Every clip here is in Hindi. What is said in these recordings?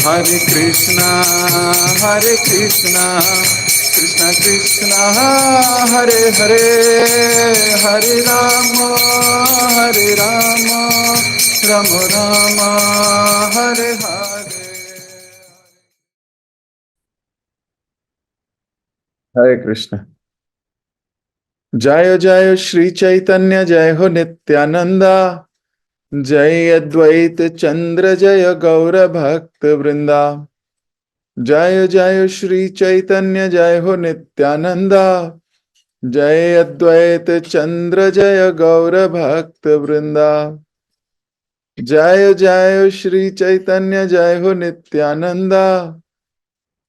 हरे कृष्णा कृष्ण कृष्णा हरे हरे, हरे राम राम राम हरे हरे। हरे कृष्ण। जय जय श्री चैतन्य, जय हो नित्यानंदा, जय अद्वैत चंद्र, जय गौर भक्त वृंदा। जय जय श्री चैतन्य, जय हो नित्यानंदा, जय अद्वैत चंद्र, जय गौर भक्त वृंदा। जय जय श्री चैतन्य, जय हो नित्यानंदा,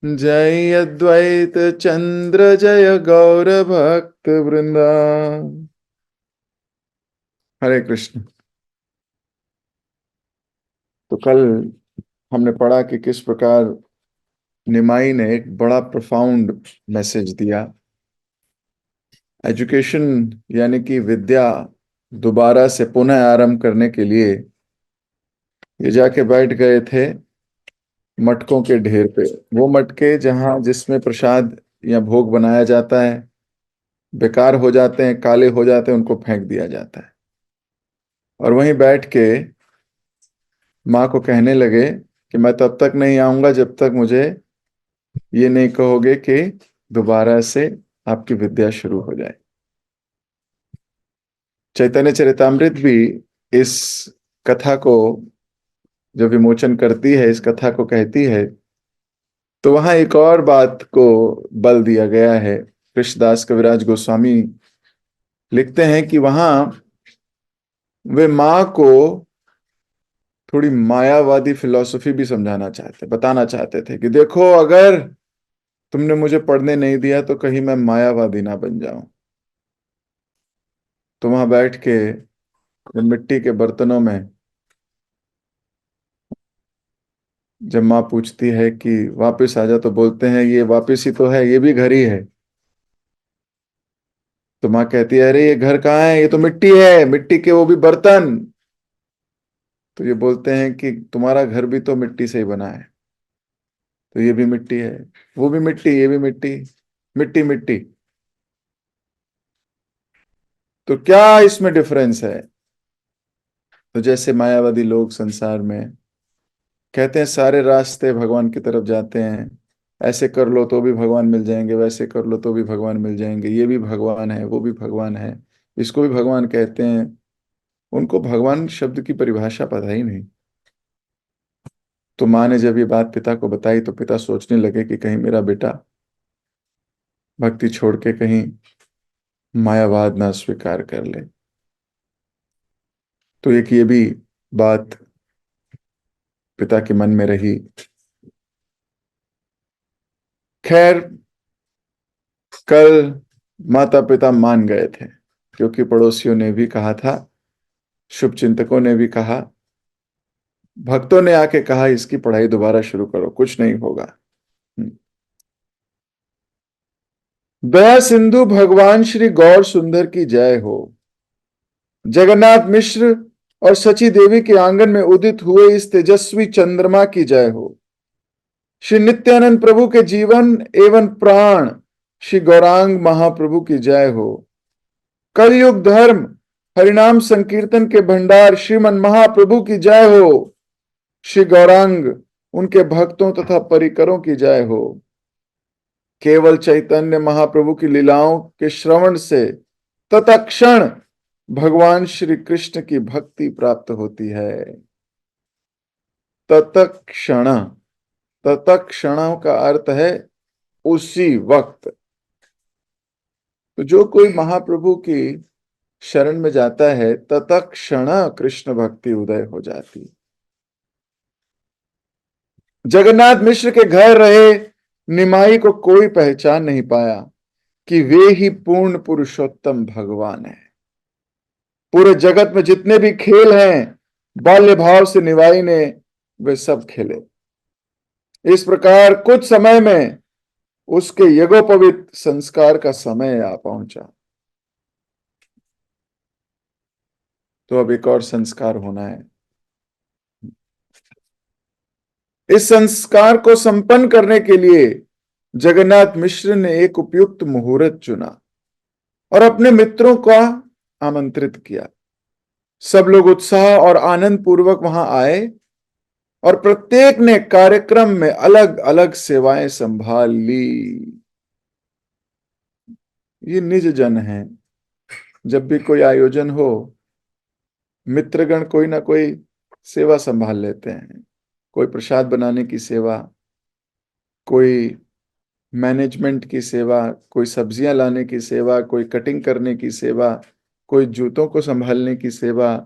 जय अद्वैत चंद्र, जय गौर भक्त वृंदा। हरे कृष्ण। तो कल हमने पढ़ा कि किस प्रकार निमाई ने एक बड़ा प्रोफाउंड मैसेज दिया। एजुकेशन यानी कि विद्या दोबारा से पुनः आरंभ करने के लिए ये जाके बैठ गए थे मटकों के ढेर पे। वो मटके जहां जिसमें प्रसाद या भोग बनाया जाता है बेकार हो जाते हैं, काले हो जाते हैं, उनको फेंक दिया जाता है। और वहीं बैठ के माँ को कहने लगे कि मैं तब तक नहीं आऊंगा जब तक मुझे ये नहीं कहोगे कि दोबारा से आपकी विद्या शुरू हो जाए। चैतन्य चरितामृत भी इस कथा को जो विमोचन करती है, इस कथा को कहती है, तो वहां एक और बात को बल दिया गया है। कृष्णदास कविराज गोस्वामी लिखते हैं कि वहां वे माँ को थोड़ी मायावादी फिलॉसफी भी बताना चाहते थे कि देखो, अगर तुमने मुझे पढ़ने नहीं दिया तो कहीं मैं मायावादी ना बन जाऊं। तो वहां बैठ के मिट्टी के बर्तनों में जब माँ पूछती है कि वापस आ जा, तो बोलते हैं ये वापस ही तो है, ये भी घर ही है। तो माँ कहती है अरे ये घर कहाँ है, ये तो मिट्टी है, मिट्टी के वो भी बर्तन। तो ये बोलते हैं कि तुम्हारा घर भी तो मिट्टी से ही बना है, तो ये भी मिट्टी है, वो भी मिट्टी, ये भी मिट्टी, मिट्टी मिट्टी। तो क्या इसमें डिफरेंस है? तो जैसे मायावादी लोग संसार में कहते हैं सारे रास्ते भगवान की तरफ जाते हैं, ऐसे कर लो तो भी भगवान मिल जाएंगे, वैसे कर लो तो भी भगवान मिल जाएंगे, ये भी भगवान है, वो भी भगवान है, इसको भी भगवान कहते हैं। उनको भगवान शब्द की परिभाषा पता ही नहीं। तो माँ ने जब ये बात पिता को बताई तो पिता सोचने लगे कि कहीं मेरा बेटा भक्ति छोड़ के कहीं मायावाद ना स्वीकार कर ले। तो एक ये भी बात पिता के मन में रही। खैर, कल माता पिता मान गए थे, क्योंकि पड़ोसियों ने भी कहा था, शुभ चिंतकों ने भी कहा, भक्तों ने आके कहा इसकी पढ़ाई दोबारा शुरू करो, कुछ नहीं होगा। दया सिंधु भगवान श्री गौर सुंदर की जय हो। जगन्नाथ मिश्र और सची देवी के आंगन में उदित हुए इस तेजस्वी चंद्रमा की जय हो। श्री नित्यानंद प्रभु के जीवन एवं प्राण श्री गौरांग महाप्रभु की जय हो। कलयुग धर्म हरिनाम संकीर्तन के भंडार श्रीमन महाप्रभु की जय हो। श्री गौरांग उनके भक्तों तथा परिकरों की जय हो। केवल चैतन्य महाप्रभु की लीलाओं के श्रवण से तत्क्षण भगवान श्री कृष्ण की भक्ति प्राप्त होती है। तत्क्षण, तत्क्षण का अर्थ है उसी वक्त। तो जो कोई महाप्रभु की शरण में जाता है तत्क्षण कृष्ण भक्ति उदय हो जाती। जगन्नाथ मिश्र के घर रहे निमाई को कोई पहचान नहीं पाया कि वे ही पूर्ण पुरुषोत्तम भगवान है। पूरे जगत में जितने भी खेल हैं बाल्य भाव से निमाई ने वे सब खेले। इस प्रकार कुछ समय में उसके यज्ञोपवीत संस्कार का समय आ पहुंचा। तो अब एक और संस्कार होना है। इस संस्कार को संपन्न करने के लिए जगन्नाथ मिश्र ने एक उपयुक्त मुहूर्त चुना और अपने मित्रों का आमंत्रित किया। सब लोग उत्साह और आनंद पूर्वक वहां आए और प्रत्येक ने कार्यक्रम में अलग अलग सेवाएं संभाल ली। ये निज जन है। जब भी कोई आयोजन हो, मित्रगण कोई ना कोई सेवा संभाल लेते हैं। कोई प्रसाद बनाने की सेवा, कोई मैनेजमेंट की सेवा, कोई सब्जियां लाने की सेवा, कोई कटिंग करने की सेवा, कोई जूतों को संभालने की सेवा,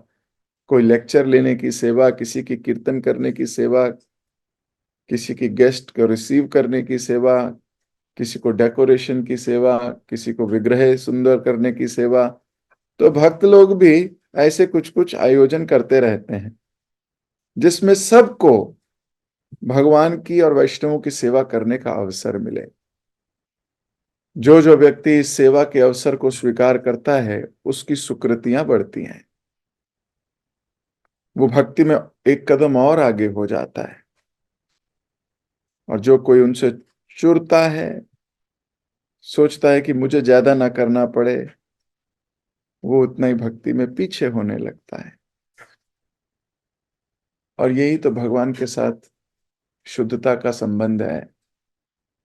कोई लेक्चर लेने की सेवा, किसी की कीर्तन करने की सेवा, किसी की गेस्ट को रिसीव करने की सेवा, किसी को डेकोरेशन की सेवा, किसी को विग्रह सुंदर करने की सेवा। तो भक्त लोग भी ऐसे कुछ कुछ आयोजन करते रहते हैं जिसमें सबको भगवान की और वैष्णवों की सेवा करने का अवसर मिले। जो जो व्यक्ति इस सेवा के अवसर को स्वीकार करता है, उसकी सुकृतियां बढ़ती हैं। वो भक्ति में एक कदम और आगे हो जाता है। और जो कोई उनसे चुरता है, सोचता है कि मुझे ज्यादा ना करना पड़े, वो उतना ही भक्ति में पीछे होने लगता है। और यही तो भगवान के साथ शुद्धता का संबंध है।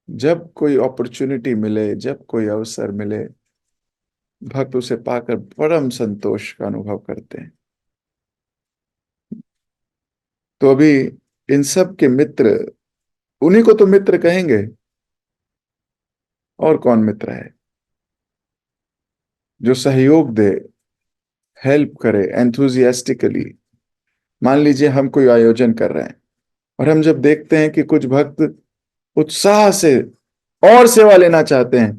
जब कोई अपॉर्चुनिटी मिले, जब कोई अवसर मिले, भक्त उसे पाकर परम संतोष का अनुभव करते हैं। तो अभी इन सब के मित्र, उन्हीं को तो मित्र कहेंगे। और कौन मित्र है? जो सहयोग दे, हेल्प करे एंथुजियास्टिकली। मान लीजिए हम कोई आयोजन कर रहे हैं और हम जब देखते हैं कि कुछ भक्त उत्साह से और सेवा लेना चाहते हैं,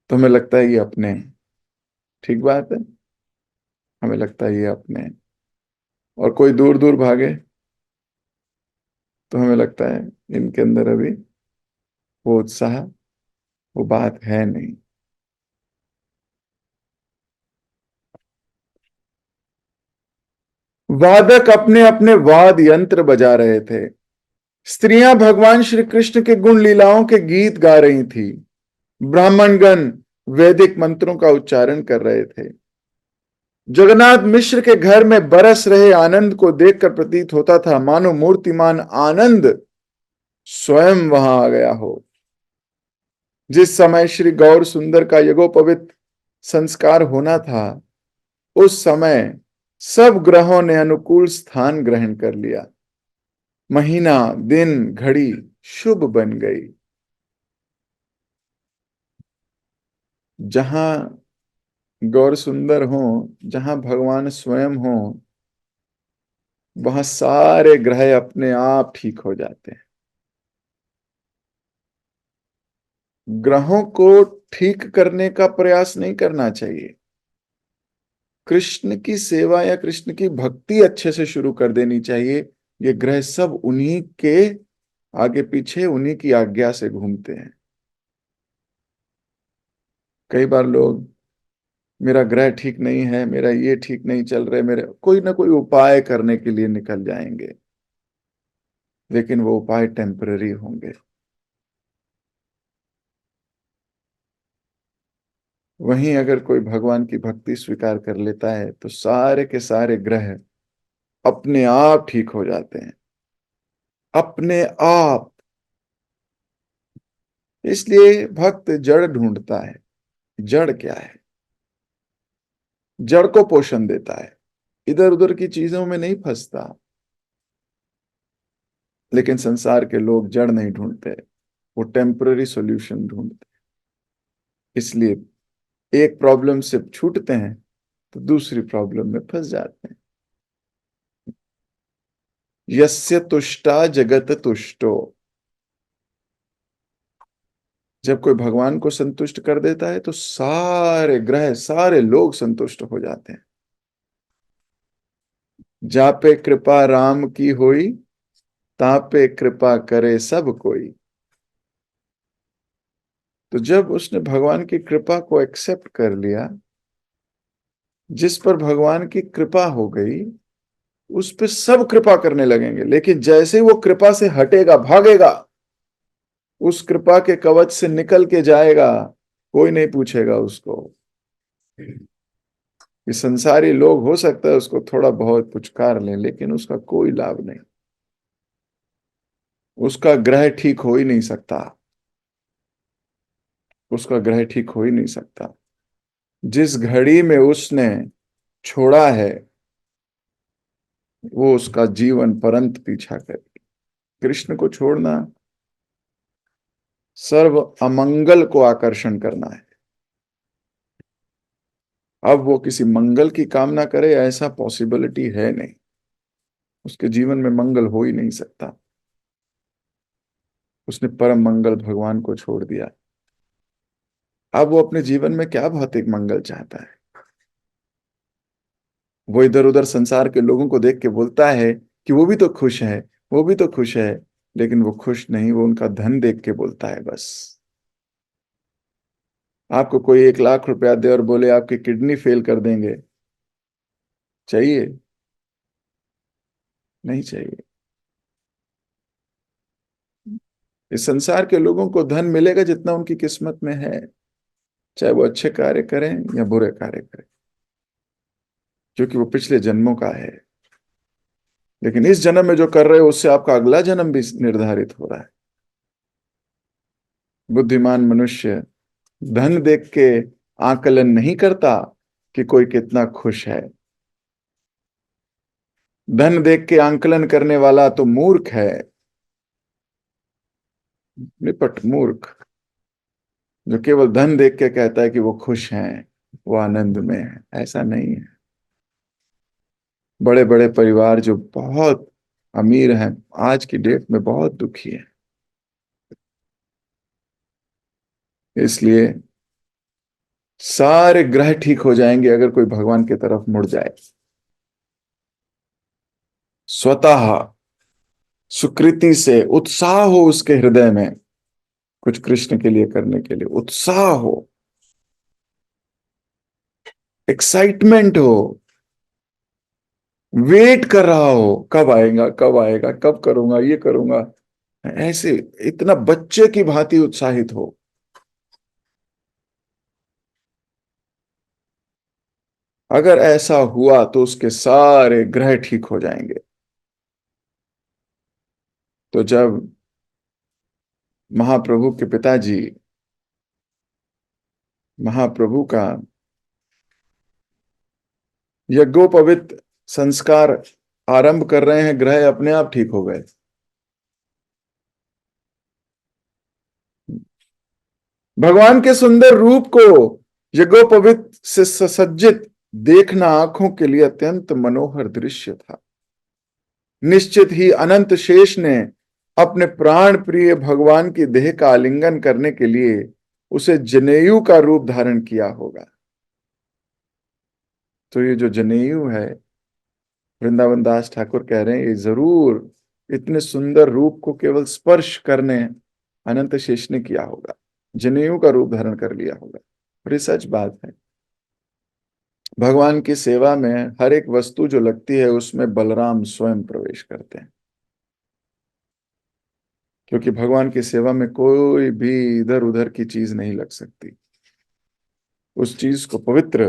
तो हमें लगता है ये अपने हैं। ठीक बात है, हमें लगता है ये अपने हैं। और कोई दूर दूर भागे तो हमें लगता है इनके अंदर अभी वो उत्साह, वो बात है नहीं। वादक अपने अपने वाद यंत्र बजा रहे थे। स्त्रियां भगवान श्री कृष्ण के गुण लीलाओं के गीत गा रही थी। ब्राह्मणगण वैदिक मंत्रों का उच्चारण कर रहे थे। जगन्नाथ मिश्र के घर में बरस रहे आनंद को देखकर प्रतीत होता था मानो मूर्तिमान आनंद स्वयं वहां आ गया हो। जिस समय श्री गौर सुंदर का यज्ञोपवीत संस्कार होना था, उस समय सब ग्रहों ने अनुकूल स्थान ग्रहण कर लिया। महीना, दिन, घड़ी शुभ बन गई। जहां गौर सुंदर हो, जहां भगवान स्वयं हो, वहां सारे ग्रह अपने आप ठीक हो जाते हैं। ग्रहों को ठीक करने का प्रयास नहीं करना चाहिए। कृष्ण की सेवा या कृष्ण की भक्ति अच्छे से शुरू कर देनी चाहिए। ये ग्रह सब उन्हीं के आगे पीछे, उन्हीं की आज्ञा से घूमते हैं। कई बार लोग, मेरा ग्रह ठीक नहीं है, मेरा ये ठीक नहीं चल रहा है, मेरे कोई ना कोई उपाय करने के लिए निकल जाएंगे, लेकिन वो उपाय टेम्पररी होंगे। वहीं अगर कोई भगवान की भक्ति स्वीकार कर लेता है तो सारे के सारे ग्रह अपने आप ठीक हो जाते हैं, अपने आप। इसलिए भक्त जड़ ढूंढता है। जड़ क्या है? जड़ को पोषण देता है, इधर उधर की चीजों में नहीं फंसता। लेकिन संसार के लोग जड़ नहीं ढूंढते, वो टेम्पररी सॉल्यूशन ढूंढते। इसलिए एक प्रॉब्लम से छूटते हैं तो दूसरी प्रॉब्लम में फंस जाते हैं। यस्य तुष्टा जगत तुष्टो। जब कोई भगवान को संतुष्ट कर देता है तो सारे ग्रह, सारे लोग संतुष्ट हो जाते हैं। जापे कृपा राम की होई, तापे कृपा करे सब कोई। तो जब उसने भगवान की कृपा को एक्सेप्ट कर लिया, जिस पर भगवान की कृपा हो गई, उस पे सब कृपा करने लगेंगे, लेकिन जैसे ही वो कृपा से हटेगा, भागेगा, उस कृपा के कवच से निकल के जाएगा, कोई नहीं पूछेगा उसको। कि संसारी लोग हो सकता है उसको थोड़ा बहुत पुचकार लें, लेकिन उसका कोई लाभ नहीं, उसका ग्रह ठीक हो ही नहीं सकता, उसका ग्रह ठीक हो ही नहीं सकता। जिस घड़ी में उसने छोड़ा है, वो उसका जीवन पर्यंत पीछा करे। कृष्ण को छोड़ना सर्व अमंगल को आकर्षण करना है। अब वो किसी मंगल की कामना करे, ऐसा पॉसिबिलिटी है नहीं, उसके जीवन में मंगल हो ही नहीं सकता। उसने परम मंगल भगवान को छोड़ दिया। अब वो अपने जीवन में क्या भौतिक मंगल चाहता है? वो इधर उधर संसार के लोगों को देख के बोलता है कि वो भी तो खुश है, वो भी तो खुश है, लेकिन वो खुश नहीं, वो उनका धन देख के बोलता है बस। आपको कोई 1 लाख रुपया दे और बोले आपकी किडनी फेल कर देंगे, चाहिए? नहीं चाहिए। इस संसार के लोगों को धन मिलेगा जितना उनकी किस्मत में है, चाहे वो अच्छे कार्य करें या बुरे कार्य करें, क्योंकि वो पिछले जन्मों का है। लेकिन इस जन्म में जो कर रहे हो उससे आपका अगला जन्म भी निर्धारित हो रहा है। बुद्धिमान मनुष्य धन देख के आकलन नहीं करता कि कोई कितना खुश है। धन देख के आकलन करने वाला तो मूर्ख है, निपट मूर्ख, जो केवल धन देख के कहता है कि वो खुश हैं, वो आनंद में है। ऐसा नहीं है। बड़े बड़े परिवार जो बहुत अमीर हैं, आज की डेट में बहुत दुखी है। इसलिए सारे ग्रह ठीक हो जाएंगे अगर कोई भगवान की तरफ मुड़ जाए। स्वतः सुकृति से उत्साह हो उसके हृदय में, कुछ कृष्ण के लिए करने के लिए उत्साह हो, एक्साइटमेंट हो, वेट कर रहा हो, कब आएगा, कब आएगा, कब करूंगा, ये करूंगा, ऐसे इतना बच्चे की भांति उत्साहित हो। अगर ऐसा हुआ तो उसके सारे ग्रह ठीक हो जाएंगे। तो जब महाप्रभु के पिताजी महाप्रभु का यज्ञोपवीत संस्कार आरंभ कर रहे हैं, ग्रह अपने आप ठीक हो गए। भगवान के सुंदर रूप को यज्ञोपवीत से सुसज्जित देखना आंखों के लिए अत्यंत मनोहर दृश्य था। निश्चित ही अनंत शेष ने अपने प्राण प्रिय भगवान की देह का आलिंगन करने के लिए उसे जनेयू का रूप धारण किया होगा। तो ये जो जनेयू है, वृंदावन दास ठाकुर कह रहे हैं, ये जरूर इतने सुंदर रूप को केवल स्पर्श करने अनंत शेष ने किया होगा, जनेयू का रूप धारण कर लिया होगा। और ये सच बात है। भगवान की सेवा में हर एक वस्तु जो लगती है उसमें बलराम स्वयं प्रवेश करते हैं, क्योंकि भगवान की सेवा में कोई भी इधर उधर की चीज नहीं लग सकती। उस चीज को पवित्र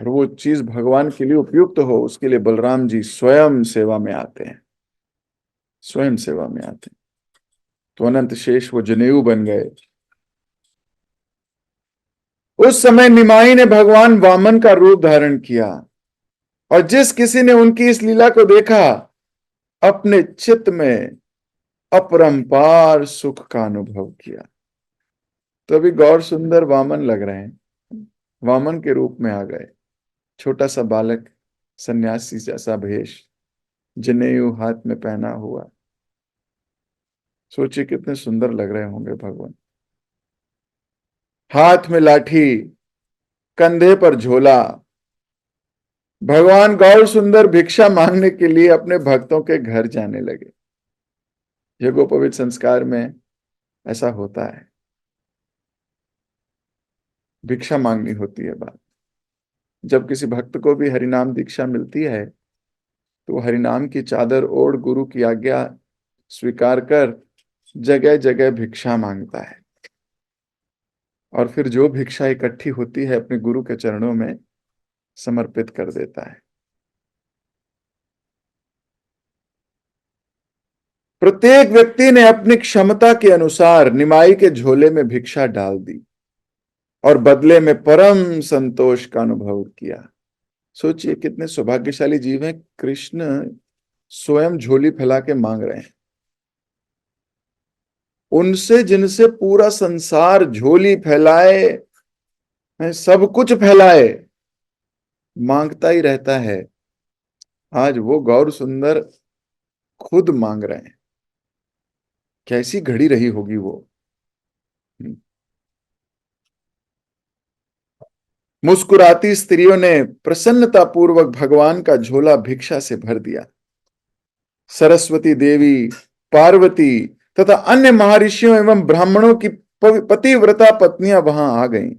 और वो चीज भगवान के लिए उपयुक्त हो, उसके लिए बलराम जी स्वयं सेवा में आते हैं, स्वयं सेवा में आते हैं। तो अनंत शेष वो जनेऊ बन गए। उस समय निमाई ने भगवान वामन का रूप धारण किया, और जिस किसी ने उनकी इस लीला को देखा, अपने चित्त में अपरंपार सुख का अनुभव किया। तो अभी गौर सुंदर वामन लग रहे हैं, वामन के रूप में आ गए। छोटा सा बालक, सन्यासी जैसा भेष, जनेऊ हाथ में पहना हुआ। सोचिए कितने सुंदर लग रहे होंगे भगवान। हाथ में लाठी, कंधे पर झोला। भगवान गौर सुंदर भिक्षा मांगने के लिए अपने भक्तों के घर जाने लगे। यज्ञोपवीत संस्कार में ऐसा होता है, भिक्षा मांगनी होती है बात। जब किसी भक्त को भी हरिनाम दीक्षा मिलती है तो हरिनाम की चादर ओढ़ गुरु की आज्ञा स्वीकार कर जगह जगह भिक्षा मांगता है, और फिर जो भिक्षा इकट्ठी होती है अपने गुरु के चरणों में समर्पित कर देता है। प्रत्येक व्यक्ति ने अपनी क्षमता के अनुसार निमाई के झोले में भिक्षा डाल दी और बदले में परम संतोष का अनुभव किया। सोचिए कितने सौभाग्यशाली जीव हैं, कृष्ण स्वयं झोली फैला के मांग रहे हैं। उनसे जिनसे पूरा संसार झोली फैलाए, सब कुछ फैलाए, मांगता ही रहता है, आज वो गौर सुंदर खुद मांग रहे हैं। कैसी घड़ी रही होगी वो। मुस्कुराती स्त्रियों ने प्रसन्नता पूर्वक भगवान का झोला भिक्षा से भर दिया। सरस्वती देवी, पार्वती तथा अन्य महर्षियों एवं ब्राह्मणों की पतिव्रता पत्नियां वहां आ गईं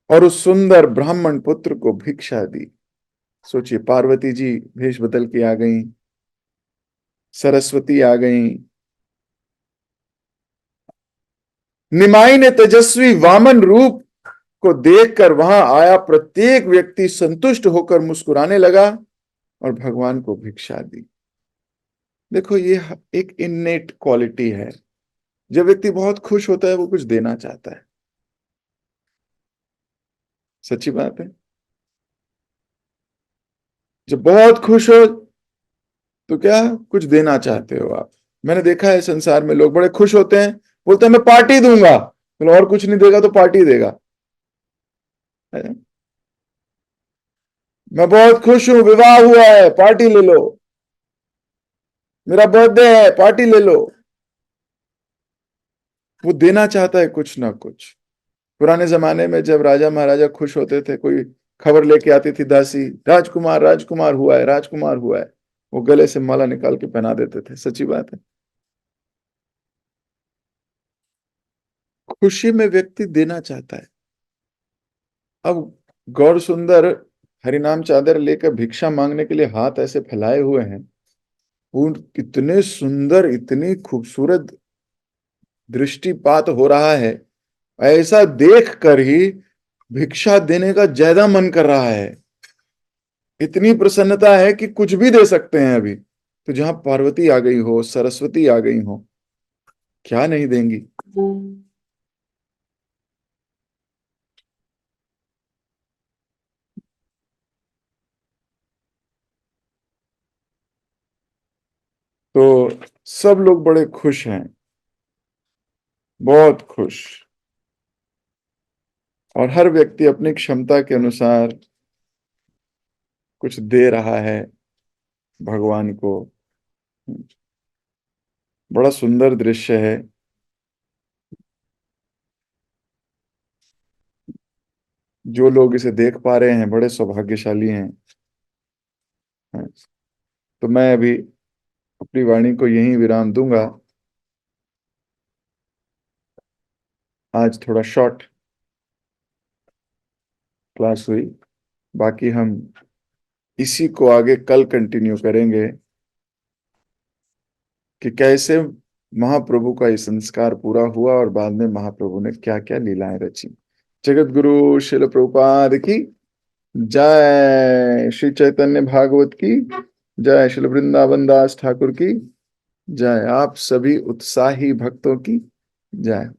और उस सुंदर ब्राह्मण पुत्र को भिक्षा दी। सोचिए, पार्वती जी भेष बदल के आ गईं, सरस्वती आ गईं, निमाई ने तेजस्वी वामन रूप को देखकर वहां आया प्रत्येक व्यक्ति संतुष्ट होकर मुस्कुराने लगा और भगवान को भिक्षा दी। देखो, ये एक इननेट क्वालिटी है। जब व्यक्ति बहुत खुश होता है वो कुछ देना चाहता है। सच्ची बात है। जब बहुत खुश हो तो क्या कुछ देना चाहते हो आप। मैंने देखा है संसार में लोग बड़े खुश होते हैं, बोलते हैं मैं पार्टी दूंगा, और कुछ नहीं देगा तो पार्टी देगा। मैं बहुत खुश हूं, विवाह हुआ है, पार्टी ले लो, मेरा बर्थडे है, पार्टी ले लो। वो देना चाहता है कुछ ना कुछ। पुराने जमाने में जब राजा महाराजा खुश होते थे, कोई खबर लेके आती थी दासी, राजकुमार राजकुमार हुआ है, राजकुमार हुआ है, वो गले से माला निकाल के पहना देते थे। सच्ची बात है। खुशी में व्यक्ति देना चाहता है। अब गौर सुंदर हरिनाम चादर लेकर भिक्षा मांगने के लिए हाथ ऐसे फैलाए हुए हैं। वो इतने सुंदर, इतनी खूबसूरत दृष्टिपात हो रहा है, ऐसा देख कर ही भिक्षा देने का ज्यादा मन कर रहा है। इतनी प्रसन्नता है कि कुछ भी दे सकते हैं अभी। तो जहां पार्वती आ गई हो, सरस्वती आ गई हो, क्या नहीं देंगी। तो सब लोग बड़े खुश हैं, बहुत खुश, और हर व्यक्ति अपनी क्षमता के अनुसार कुछ दे रहा है भगवान को। बड़ा सुंदर दृश्य है। जो लोग इसे देख पा रहे हैं बड़े सौभाग्यशाली हैं। तो मैं अभी अपनी वाणी को यहीं विराम दूंगा। आज थोड़ा शॉर्ट क्लास हुई, बाकी हम इसी को आगे कल कंटिन्यू करेंगे कि कैसे महाप्रभु का ये संस्कार पूरा हुआ और बाद में महाप्रभु ने क्या क्या लीलाएं रची। जगत गुरु शिल प्रभुपाद की जय, श्री चैतन्य भागवत की जय, श्री वृंदावन दास ठाकुर की जय, आप सभी उत्साही भक्तों की जय।